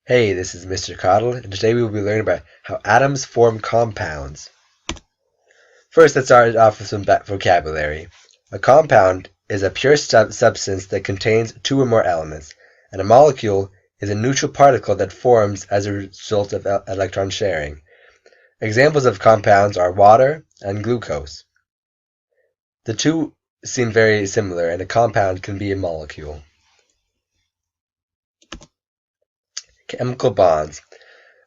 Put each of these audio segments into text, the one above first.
Hey, this is Mr. Cottle, and today we will be learning about how atoms form compounds. First, let's start off with some vocabulary. A compound is a pure substance that contains two or more elements, and a molecule is a neutral particle that forms as a result of electron sharing. Examples of compounds are water and glucose. The two seem very similar, and a compound can be a molecule. Chemical bonds.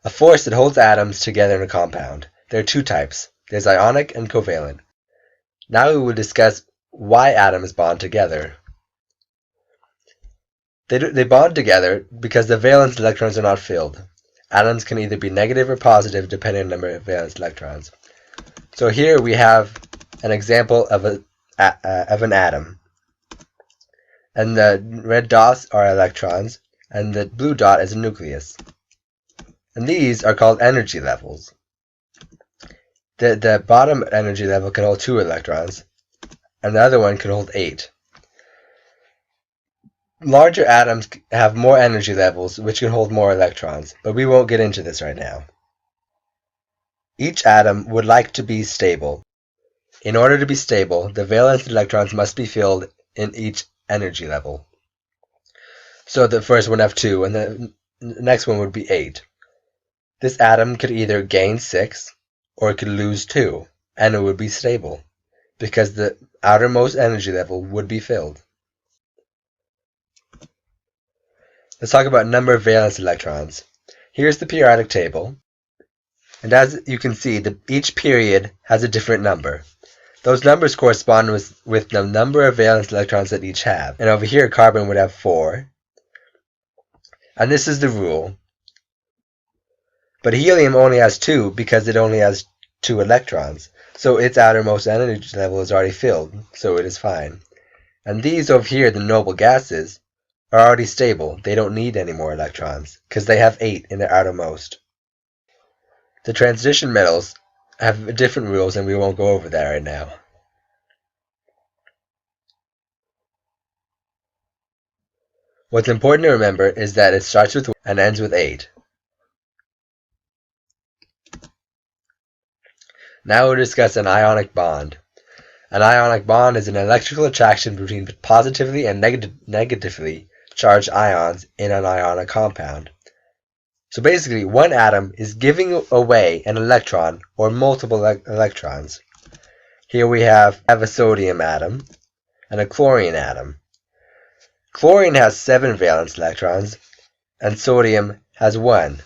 A force that holds atoms together in a compound. There are two types. There's ionic and covalent. Now we will discuss why atoms bond together. They bond together because the valence electrons are not filled. Atoms can either be negative or positive depending on the number of valence electrons. So here we have an example of an atom. And the red dots are electrons, and the blue dot is a nucleus. And these are called energy levels. The bottom energy level can hold 2 electrons, and the other one can hold 8. Larger atoms have more energy levels, which can hold more electrons, but we won't get into this right now. Each atom would like to be stable. In order to be stable, the valence electrons must be filled in each energy level. So the first one would have 2, and the next one would be 8. This atom could either gain 6, or it could lose 2, and it would be stable, because the outermost energy level would be filled. Let's talk about number of valence electrons. Here's the periodic table, and as you can see, each period has a different number. Those numbers correspond with the number of valence electrons that each have. And over here, carbon would have 4, and this is the rule. But helium only has 2 because it only has 2 electrons, so its outermost energy level is already filled, so it is fine. And these over here, the noble gases, are already stable. They don't need any more electrons because they have 8 in their outermost. The transition metals have different rules, and we won't go over that right now. What's important to remember is that it starts with 1 and ends with 8. Now we'll discuss an ionic bond. An ionic bond is an electrical attraction between positively and negatively charged ions in an ionic compound. So basically, one atom is giving away an electron or multiple electrons. Here we have a sodium atom and a chlorine atom. Chlorine has 7 valence electrons and sodium has 1.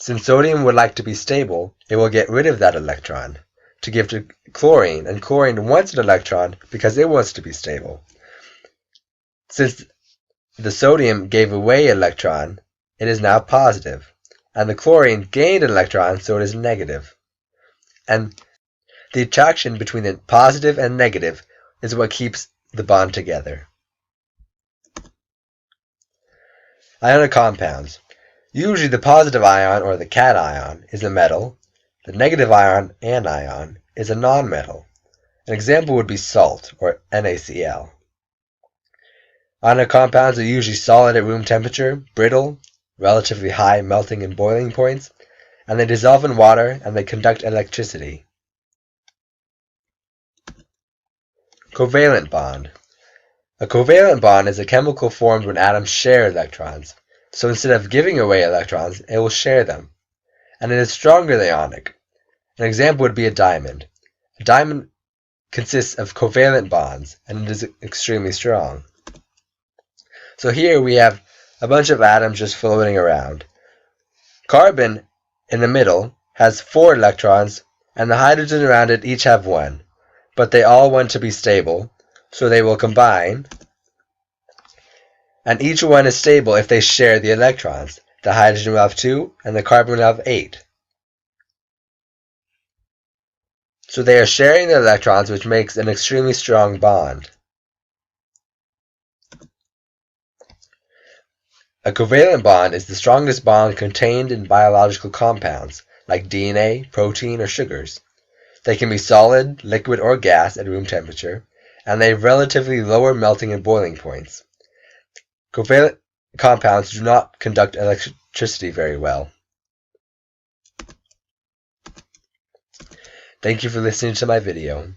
Since sodium would like to be stable, it will get rid of that electron to give to chlorine, and chlorine wants an electron because it wants to be stable. Since the sodium gave away an electron, it is now positive, and the chlorine gained an electron, so it is negative. And the attraction between the positive and negative is what keeps the bond together. Ionic compounds. Usually the positive ion, or the cation, is a metal. The negative ion, anion, is a nonmetal. An example would be salt, or NaCl. Ionic compounds are usually solid at room temperature, brittle, relatively high melting and boiling points, and they dissolve in water and they conduct electricity. Covalent bond. A covalent bond is a chemical formed when atoms share electrons. So instead of giving away electrons, it will share them. And it is stronger than ionic. An example would be a diamond. A diamond consists of covalent bonds, and it is extremely strong. So here we have a bunch of atoms just floating around. Carbon in the middle has 4 electrons, and the hydrogen around it each have 1. But they all want to be stable, so they will combine, and each one is stable if they share the electrons. The hydrogen will have 2, and the carbon will have 8. So they are sharing the electrons, which makes an extremely strong bond. A covalent bond is the strongest bond contained in biological compounds, like DNA, protein, or sugars. They can be solid, liquid, or gas at room temperature, and they have relatively lower melting and boiling points. Covalent compounds do not conduct electricity very well. Thank you for listening to my video.